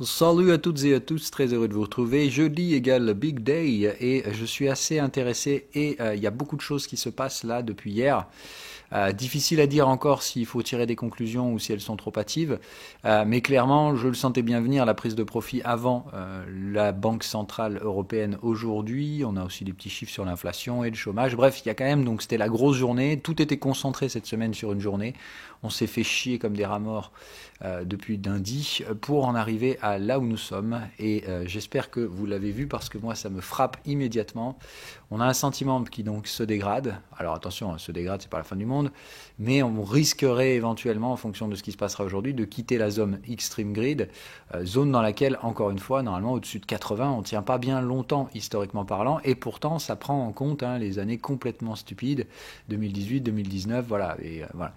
Salut à toutes et à tous, très heureux de vous retrouver. Jeudi égale Big Day et je suis assez intéressé et il y a beaucoup de choses qui se passent là depuis hier. Difficile à dire encore s'il faut tirer des conclusions ou si elles sont trop hâtives, mais clairement, je le sentais bien venir, la prise de profit avant la Banque Centrale Européenne aujourd'hui. On a aussi des petits chiffres sur l'inflation et le chômage. Bref, il y a quand même, donc c'était la grosse journée. Tout était concentré cette semaine sur une journée. On s'est fait chier comme des rats morts depuis lundi pour en arriver à là où nous sommes. Et j'espère que vous l'avez vu parce que moi, ça me frappe immédiatement. On a un sentiment qui donc se dégrade. Alors attention, se dégrade, c'est pas la fin du monde, mais on risquerait éventuellement, en fonction de ce qui se passera aujourd'hui, de quitter la zone Extreme Grid, zone dans laquelle, encore une fois, normalement au-dessus de 80, on ne tient pas bien longtemps historiquement parlant, et pourtant ça prend en compte les années complètement stupides, 2018, 2019, voilà, et voilà.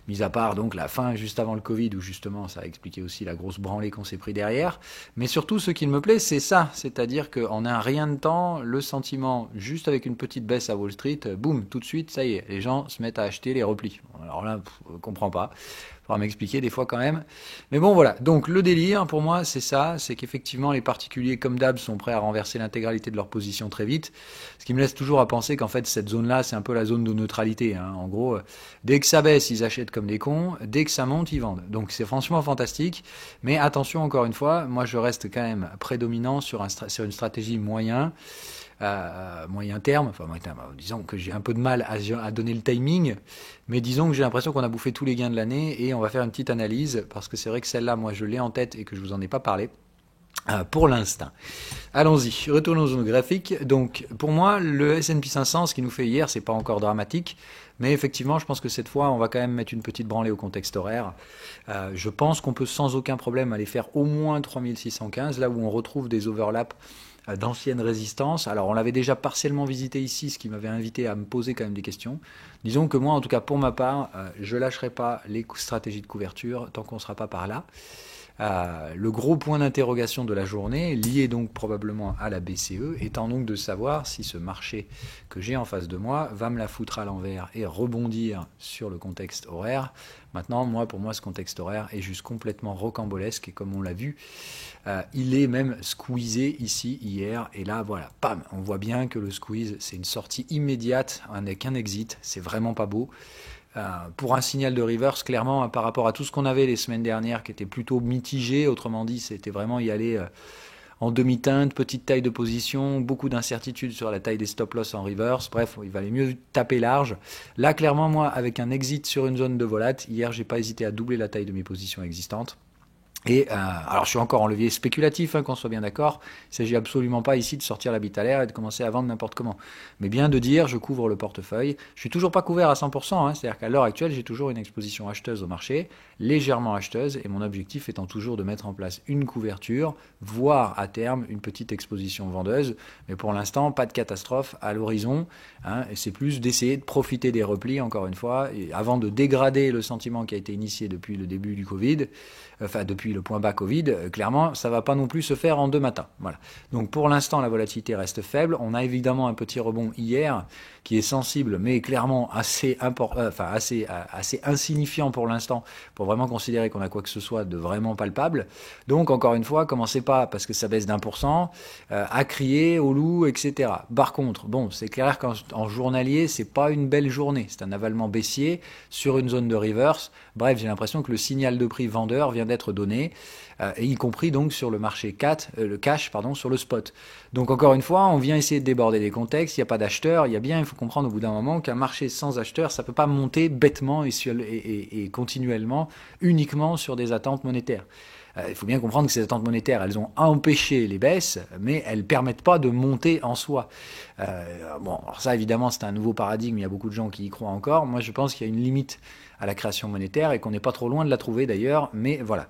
Mis à part donc la fin juste avant le Covid, où justement ça a expliqué aussi la grosse branlée qu'on s'est pris derrière, mais surtout ce qui me plaît, c'est ça, c'est-à-dire qu'en un rien de temps, le sentiment, juste avec une petite baisse à Wall Street, boum, tout de suite, ça y est, les gens se mettent à acheter les replis. Alors là, je comprends pas. Faudra m'expliquer des fois quand même. Mais bon, voilà. Donc le délire, pour moi, c'est ça, c'est qu'effectivement, les particuliers, comme d'hab, sont prêts à renverser l'intégralité de leur position très vite. Ce qui me laisse toujours à penser qu'en fait, cette zone-là, c'est un peu la zone de neutralité. En gros, dès que ça baisse, ils achètent comme des cons. Dès que ça monte, ils vendent. Donc c'est franchement fantastique. Mais attention, encore une fois, moi, je reste quand même prédominant sur une stratégie moyen terme, disons que j'ai un peu de mal à donner le timing, mais disons que j'ai l'impression qu'on a bouffé tous les gains de l'année et on va faire une petite analyse, parce que c'est vrai que celle-là, moi je l'ai en tête et que je vous en ai pas parlé. Pour l'instant. Allons-y, retournons au graphique. Donc, pour moi, le S&P 500, ce qu'il nous fait hier, c'est pas encore dramatique, mais effectivement, je pense que cette fois, on va quand même mettre une petite branlée au contexte horaire. Je pense qu'on peut sans aucun problème aller faire au moins 3615, là où on retrouve des overlaps d'anciennes résistances. Alors on l'avait déjà partiellement visité ici, ce qui m'avait invité à me poser quand même des questions. Disons que moi, en tout cas pour ma part, je lâcherai pas les stratégies de couverture tant qu'on ne sera pas par là. Le gros point d'interrogation de la journée, lié donc probablement à la BCE, étant donc de savoir si ce marché que j'ai en face de moi va me la foutre à l'envers et rebondir sur le contexte horaire. Maintenant, pour moi, ce contexte horaire est juste complètement rocambolesque et comme on l'a vu, il est même squeezé ici hier. Et là, voilà, pam, on voit bien que le squeeze, c'est une sortie immédiate avec un exit. C'est vraiment pas beau. Pour un signal de reverse, clairement, par rapport à tout ce qu'on avait les semaines dernières, qui était plutôt mitigé, autrement dit, c'était vraiment y aller en demi-teinte, petite taille de position, beaucoup d'incertitudes sur la taille des stop-loss en reverse. Bref, il valait mieux taper large. Là, clairement, moi, avec un exit sur une zone de volat, hier, j'ai pas hésité à doubler la taille de mes positions existantes. Et alors je suis encore en levier spéculatif, qu'on soit bien d'accord. Il s'agit absolument pas ici de sortir la bite à l'air et de commencer à vendre n'importe comment. Mais bien de dire, je couvre le portefeuille. Je suis toujours pas couvert à 100%, c'est-à-dire qu'à l'heure actuelle, j'ai toujours une exposition acheteuse au marché, légèrement acheteuse, et mon objectif étant toujours de mettre en place une couverture, voire à terme une petite exposition vendeuse. Mais pour l'instant, pas de catastrophe à l'horizon. Et c'est plus d'essayer de profiter des replis, encore une fois, et avant de dégrader le sentiment qui a été initié depuis le début du Covid, depuis le point bas Covid, clairement, ça va pas non plus se faire en deux matins. Voilà. Donc pour l'instant, la volatilité reste faible. On a évidemment un petit rebond hier qui est sensible, mais clairement assez insignifiant pour l'instant, pour vraiment considérer qu'on a quoi que ce soit de vraiment palpable. Donc encore une fois, commencez pas parce que ça baisse d'1% à crier au loup, etc. Par contre, bon, c'est clair qu'en journalier, c'est pas une belle journée. C'est un avalement baissier sur une zone de reverse. Bref, j'ai l'impression que le signal de prix vendeur vient d'être donné, et y compris donc sur le marché le cash, sur le spot. Donc encore une fois, on vient essayer de déborder des contextes, il n'y a pas d'acheteurs, il faut comprendre au bout d'un moment qu'un marché sans acheteurs, ça ne peut pas monter bêtement et continuellement, uniquement sur des attentes monétaires. Il faut bien comprendre que ces attentes monétaires, elles ont empêché les baisses, mais elles ne permettent pas de monter en soi. Alors ça, évidemment, c'est un nouveau paradigme, il y a beaucoup de gens qui y croient encore. Moi, je pense qu'il y a une limite à la création monétaire et qu'on n'est pas trop loin de la trouver d'ailleurs, mais voilà.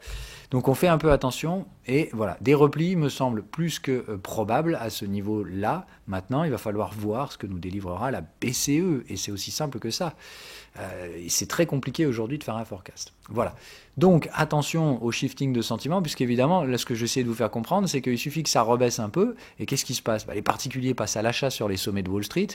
Donc on fait un peu attention et voilà, des replis me semblent plus que probables à ce niveau-là. Maintenant, il va falloir voir ce que nous délivrera la BCE et c'est aussi simple que ça. C'est très compliqué aujourd'hui de faire un forecast. Voilà. Donc attention au shifting de sentiments, puisqu'évidemment, là ce que j'essaie de vous faire comprendre, c'est qu'il suffit que ça rebaisse un peu, et qu'est-ce qui se passe ? Les particuliers passent à l'achat sur les sommets de Wall Street.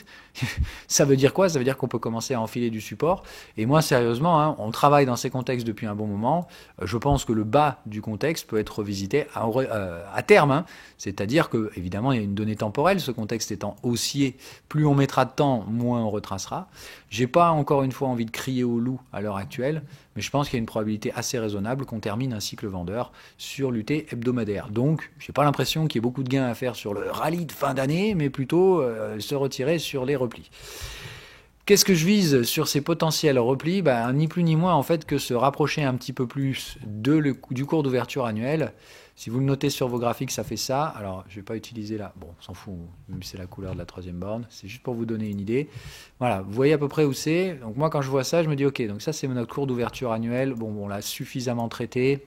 Ça veut dire quoi ? Ça veut dire qu'on peut commencer à enfiler du support. Et moi, sérieusement, malheureusement, hein, on travaille dans ces contextes depuis un bon moment. Je pense que le bas du contexte peut être revisité à terme. Hein. C'est-à-dire que, évidemment, il y a une donnée temporelle. Ce contexte étant haussier, plus on mettra de temps, moins on retracera. J'ai pas encore une fois envie de crier au loup à l'heure actuelle, mais je pense qu'il y a une probabilité assez raisonnable qu'on termine un cycle vendeur sur l'UT hebdomadaire. Donc, j'ai pas l'impression qu'il y ait beaucoup de gains à faire sur le rallye de fin d'année, mais plutôt se retirer sur les replis. Qu'est-ce que je vise sur ces potentiels replis? Ni plus ni moins en fait que se rapprocher un petit peu plus du cours d'ouverture annuel. Si vous le notez sur vos graphiques, ça fait ça. Alors, je ne vais pas utiliser là. Bon, on s'en fout, même si c'est la couleur de la troisième borne. C'est juste pour vous donner une idée. Voilà, vous voyez à peu près où c'est. Donc moi, quand je vois ça, je me dis, ok, donc ça c'est notre cours d'ouverture annuel. Bon, on l'a suffisamment traité.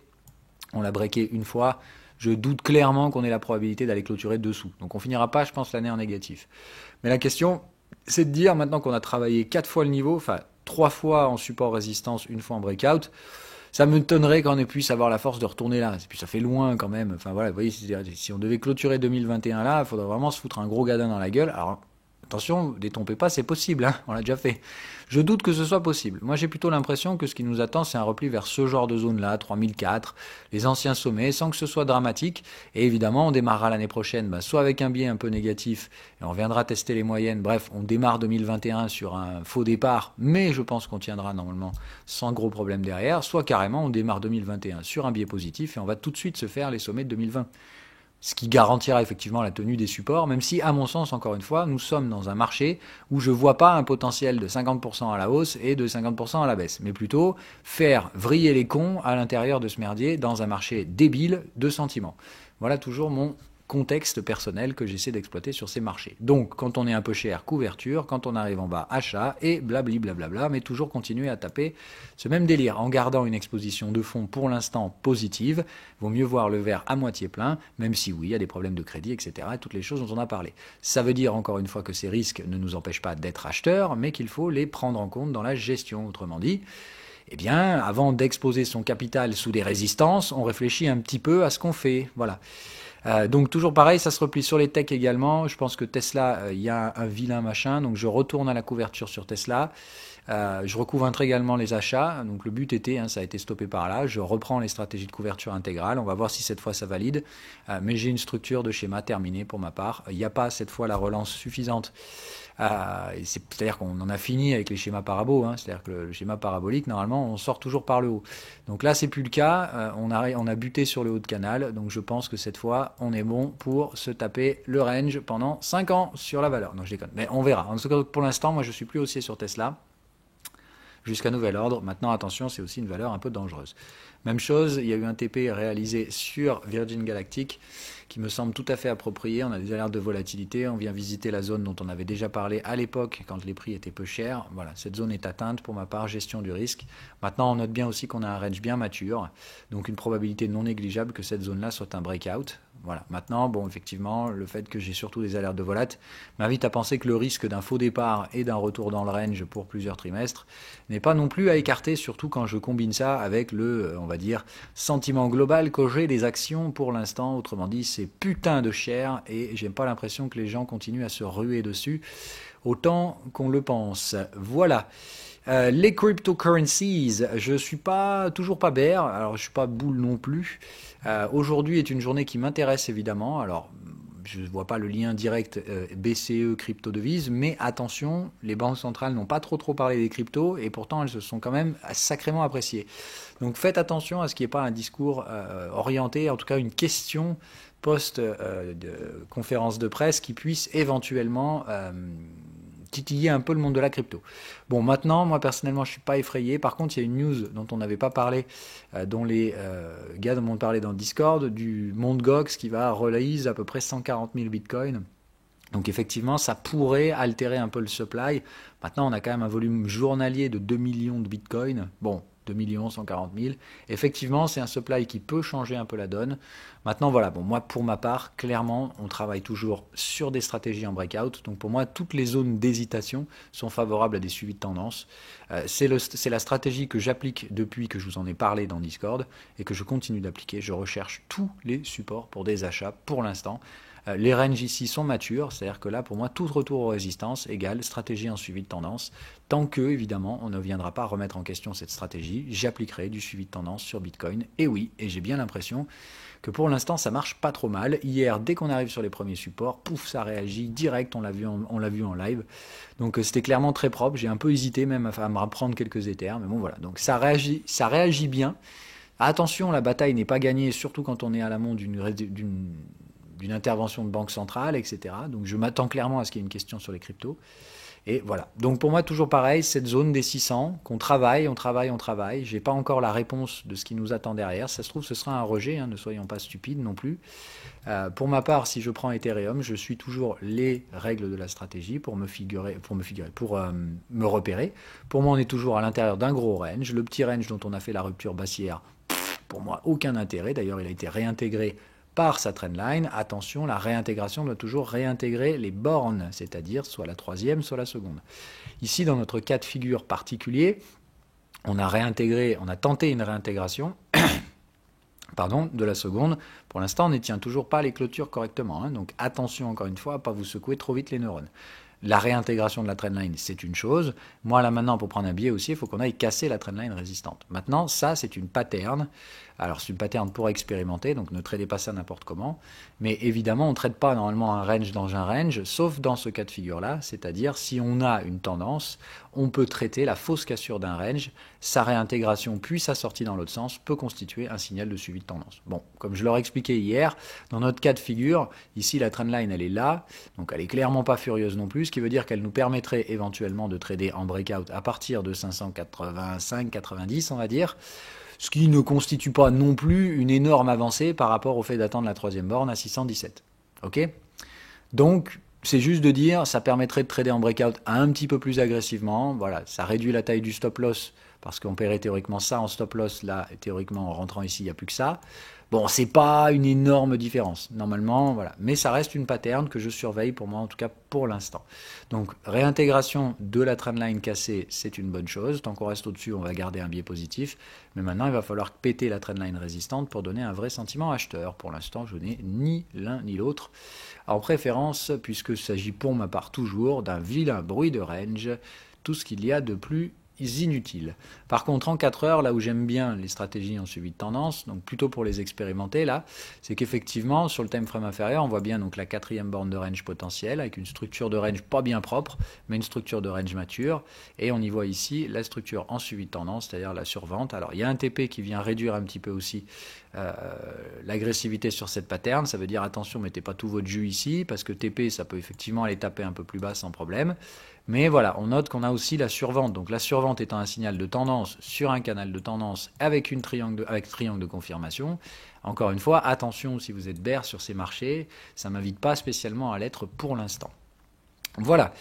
On l'a breaké une fois. Je doute clairement qu'on ait la probabilité d'aller clôturer dessous. Donc on finira pas, je pense, l'année en négatif. Mais la question, c'est de dire, maintenant qu'on a travaillé 4 fois le niveau, enfin 3 fois en support résistance, une fois en breakout, ça me m'étonnerait qu'on ait puisse avoir la force de retourner là. Et puis ça fait loin quand même. Enfin voilà, vous voyez, si on devait clôturer 2021 là, il faudrait vraiment se foutre un gros gadin dans la gueule. Alors attention, détrompez pas, c'est possible, hein, on l'a déjà fait. Je doute que ce soit possible. Moi, j'ai plutôt l'impression que ce qui nous attend, c'est un repli vers ce genre de zone-là, 3004, les anciens sommets, sans que ce soit dramatique. Et évidemment, on démarrera l'année prochaine, soit avec un biais un peu négatif, et on reviendra tester les moyennes. Bref, on démarre 2021 sur un faux départ, mais je pense qu'on tiendra normalement sans gros problème derrière. Soit carrément, on démarre 2021 sur un biais positif, et on va tout de suite se faire les sommets de 2020. Ce qui garantira effectivement la tenue des supports, même si, à mon sens, encore une fois, nous sommes dans un marché où je ne vois pas un potentiel de 50% à la hausse et de 50% à la baisse, mais plutôt faire vriller les cons à l'intérieur de ce merdier dans un marché débile de sentiments. Voilà toujours mon contexte personnel que j'essaie d'exploiter sur ces marchés. Donc, quand on est un peu cher, couverture, quand on arrive en bas, achat, et blabli blablabla, mais toujours continuer à taper ce même délire, en gardant une exposition de fonds pour l'instant positive. Vaut mieux voir le verre à moitié plein, même si oui, il y a des problèmes de crédit, etc., toutes les choses dont on a parlé. Ça veut dire, encore une fois, que ces risques ne nous empêchent pas d'être acheteurs, mais qu'il faut les prendre en compte dans la gestion, autrement dit. Eh bien, avant d'exposer son capital sous des résistances, on réfléchit un petit peu à ce qu'on fait. Voilà. Donc toujours pareil, ça se replie sur les techs également. Je pense que Tesla, il y a un vilain machin, donc je retourne à la couverture sur Tesla. Je recouvre également les achats, donc le but était, ça a été stoppé par là, je reprends les stratégies de couverture intégrale, on va voir si cette fois ça valide, mais j'ai une structure de schéma terminée pour ma part, il n'y a pas cette fois la relance suffisante, c'est-à-dire qu'on en a fini avec les schémas parabos, c'est-à-dire que le schéma parabolique, normalement, on sort toujours par le haut. Donc là, c'est plus le cas, on a buté sur le haut de canal, donc je pense que cette fois, on est bon pour se taper le range pendant 5 ans sur la valeur. Non, je déconne, mais on verra. En tout cas, pour l'instant, moi, je suis plus haussier sur Tesla. Jusqu'à nouvel ordre. Maintenant, attention, c'est aussi une valeur un peu dangereuse. Même chose, il y a eu un TP réalisé sur Virgin Galactic qui me semble tout à fait approprié. On a des alertes de volatilité, on vient visiter la zone dont on avait déjà parlé à l'époque quand les prix étaient peu chers. Voilà, cette zone est atteinte pour ma part, gestion du risque. Maintenant, on note bien aussi qu'on a un range bien mature, donc une probabilité non négligeable que cette zone-là soit un breakout. Voilà. Maintenant, bon, effectivement, le fait que j'ai surtout des alertes de volat m'invite à penser que le risque d'un faux départ et d'un retour dans le range pour plusieurs trimestres n'est pas non plus à écarter, surtout quand je combine ça avec le, on va dire, sentiment global que j'ai des actions pour l'instant. Autrement dit, c'est putain de cher et j'ai pas l'impression que les gens continuent à se ruer dessus autant qu'on le pense. Voilà. Les cryptocurrencies, je suis toujours pas bear, alors je suis pas boule non plus. Aujourd'hui est une journée qui m'intéresse évidemment. Alors je ne vois pas le lien direct BCE crypto-devise, mais attention, les banques centrales n'ont pas trop parlé des cryptos et pourtant elles se sont quand même sacrément appréciées. Donc faites attention à ce qu'il n'y ait pas un discours orienté, en tout cas une question post-conférence de presse qui puisse éventuellement titiller un peu le monde de la crypto. Bon, maintenant, moi personnellement, je suis pas effrayé. Par contre, il y a une news dont on n'avait pas parlé, dont les gars m'ont parlé dans Discord, du Mt. Gox qui va release à peu près 140 000 bitcoins. Donc effectivement, ça pourrait altérer un peu le supply. Maintenant, on a quand même un volume journalier de 2 millions de bitcoins. Bon, 2 millions 140 000. Effectivement, c'est un supply qui peut changer un peu la donne. Maintenant, voilà, bon, moi, pour ma part, clairement, on travaille toujours sur des stratégies en breakout. Donc, pour moi, toutes les zones d'hésitation sont favorables à des suivis de tendance. C'est la stratégie que j'applique depuis que je vous en ai parlé dans Discord et que je continue d'appliquer. Je recherche tous les supports pour des achats pour l'instant. Les ranges ici sont matures, c'est-à-dire que là, pour moi, tout retour aux résistances égale stratégie en suivi de tendance. Tant que, évidemment, on ne viendra pas remettre en question cette stratégie, j'appliquerai du suivi de tendance sur Bitcoin. Et oui, et j'ai bien l'impression que pour l'instant, ça marche pas trop mal. Hier, dès qu'on arrive sur les premiers supports, pouf, ça réagit direct, on l'a vu en live. Donc c'était clairement très propre. J'ai un peu hésité même à me reprendre quelques éthers, mais bon voilà. Donc ça réagit bien. Attention, la bataille n'est pas gagnée, surtout quand on est à l'amont d'une intervention de banque centrale, etc. Donc je m'attends clairement à ce qu'il y ait une question sur les cryptos. Et voilà. Donc pour moi, toujours pareil, cette zone des 600, qu'on travaille, on travaille. J'ai pas encore la réponse de ce qui nous attend derrière. Ça se trouve, ce sera un rejet, hein, ne soyons pas stupides non plus. Pour ma part, si je prends Ethereum, je suis toujours les règles de la stratégie pour me repérer. Pour moi, on est toujours à l'intérieur d'un gros range. Le petit range dont on a fait la rupture baissière, pour moi, aucun intérêt. D'ailleurs, il a été réintégré par sa trendline. Attention, la réintégration doit toujours réintégrer les bornes, c'est-à-dire soit la troisième, soit la seconde. Ici, dans notre cas de figure particulier, on a tenté une réintégration de la seconde. Pour l'instant, on ne tient toujours pas les clôtures correctement. Donc attention, encore une fois, à ne pas vous secouer trop vite les neurones. La réintégration de la trendline, c'est une chose. Moi, là, maintenant, pour prendre un billet aussi, il faut qu'on aille casser la trendline résistante. Maintenant, ça, c'est une pattern. Alors, c'est une pattern pour expérimenter, donc ne tradez pas ça n'importe comment. Mais évidemment, on ne trade pas normalement un range dans un range, sauf dans ce cas de figure-là. C'est-à-dire, si on a une tendance, on peut traiter la fausse cassure d'un range. Sa réintégration, puis sa sortie dans l'autre sens, peut constituer un signal de suivi de tendance. Bon, comme je l'aurais expliqué hier, dans notre cas de figure, ici, la trendline, elle est là. Donc, elle est clairement pas furieuse non plus, ce qui veut dire qu'elle nous permettrait éventuellement de trader en breakout à partir de 585-90, on va dire. Ce qui ne constitue pas non plus une énorme avancée par rapport au fait d'attendre la troisième borne à 617. Ok ? Donc, c'est juste de dire, ça permettrait de trader en breakout un petit peu plus agressivement. Voilà, ça réduit la taille du stop loss, parce qu'on paierait théoriquement ça en stop loss. Là, théoriquement, en rentrant ici, il n'y a plus que ça. Bon, c'est pas une énorme différence, normalement, voilà. Mais ça reste une pattern que je surveille pour moi, en tout cas pour l'instant. Donc, réintégration de la trendline cassée, c'est une bonne chose. Tant qu'on reste au-dessus, on va garder un biais positif. Mais maintenant, il va falloir péter la trendline résistante pour donner un vrai sentiment acheteur. Pour l'instant, je n'ai ni l'un ni l'autre en préférence, puisqu'il s'agit pour ma part toujours d'un vilain bruit de range, tout ce qu'il y a de plus inutile. Par contre, en 4 heures, là où j'aime bien les stratégies en suivi de tendance, donc plutôt pour les expérimenter là, c'est qu'effectivement, sur le time frame inférieur, on voit bien donc la quatrième borne de range potentielle, avec une structure de range pas bien propre, mais une structure de range mature, et on y voit ici la structure en suivi de tendance, c'est-à-dire la survente. Alors, il y a un TP qui vient réduire un petit peu aussi l'agressivité sur cette pattern, ça veut dire attention, mettez pas tout votre jus ici, parce que TP, ça peut effectivement aller taper un peu plus bas sans problème. Mais voilà, on note qu'on a aussi la survente. Donc la survente étant un signal de tendance sur un canal de tendance avec triangle de confirmation. Encore une fois, attention si vous êtes bear sur ces marchés, ça ne m'invite pas spécialement à l'être pour l'instant. Voilà.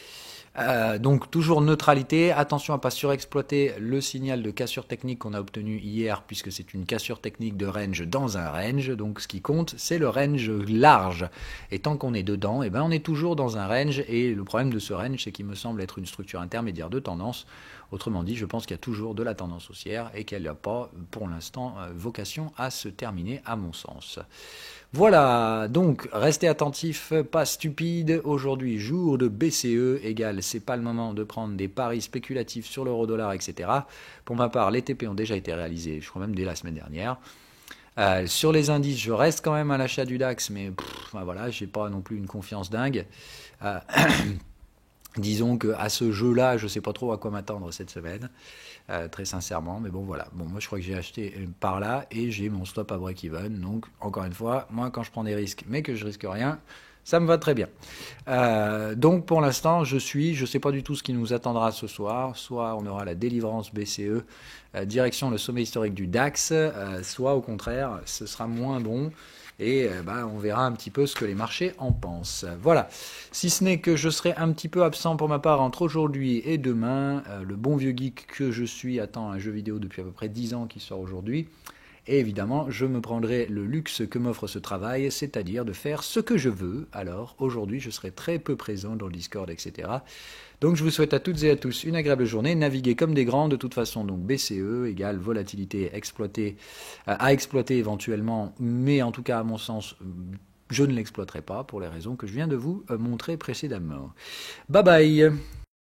Donc toujours neutralité, attention à ne pas surexploiter le signal de cassure technique qu'on a obtenu hier, puisque c'est une cassure technique de range dans un range. Donc ce qui compte, c'est le range large. Et tant qu'on est dedans, eh ben, on est toujours dans un range. Et le problème de ce range, c'est qu'il me semble être une structure intermédiaire de tendance. Autrement dit, je pense qu'il y a toujours de la tendance haussière et qu'elle n'a pas, pour l'instant, vocation à se terminer, à mon sens. Voilà, donc restez attentifs, pas stupides. Aujourd'hui, jour de BCE égale, c'est pas le moment de prendre des paris spéculatifs sur l'euro-dollar, etc. Pour ma part, les TP ont déjà été réalisés, je crois même dès la semaine dernière. Sur les indices, je reste quand même à l'achat du DAX, mais voilà, j'ai pas non plus une confiance dingue. Disons qu'à ce jeu-là, je ne sais pas trop à quoi m'attendre cette semaine, très sincèrement. Mais bon, voilà. Bon, moi, je crois que j'ai acheté par là et j'ai mon stop à break-even. Donc, encore une fois, moi, quand je prends des risques, mais que je risque rien, ça me va très bien. Donc, pour l'instant, je ne sais pas du tout ce qui nous attendra ce soir. Soit on aura la délivrance BCE, direction le sommet historique du DAX, soit au contraire, ce sera moins bon. Et on verra un petit peu ce que les marchés en pensent. Voilà, si ce n'est que je serai un petit peu absent pour ma part entre aujourd'hui et demain. Le bon vieux geek que je suis attend un jeu vidéo depuis à peu près 10 ans qui sort aujourd'hui. Et évidemment, je me prendrai le luxe que m'offre ce travail, c'est-à-dire de faire ce que je veux. Alors, aujourd'hui, je serai très peu présent dans le Discord, etc. Donc, je vous souhaite à toutes et à tous une agréable journée. Naviguez comme des grands, de toute façon. Donc, BCE égale volatilité exploitée, à exploiter éventuellement, mais en tout cas, à mon sens, je ne l'exploiterai pas pour les raisons que je viens de vous montrer précédemment. Bye bye.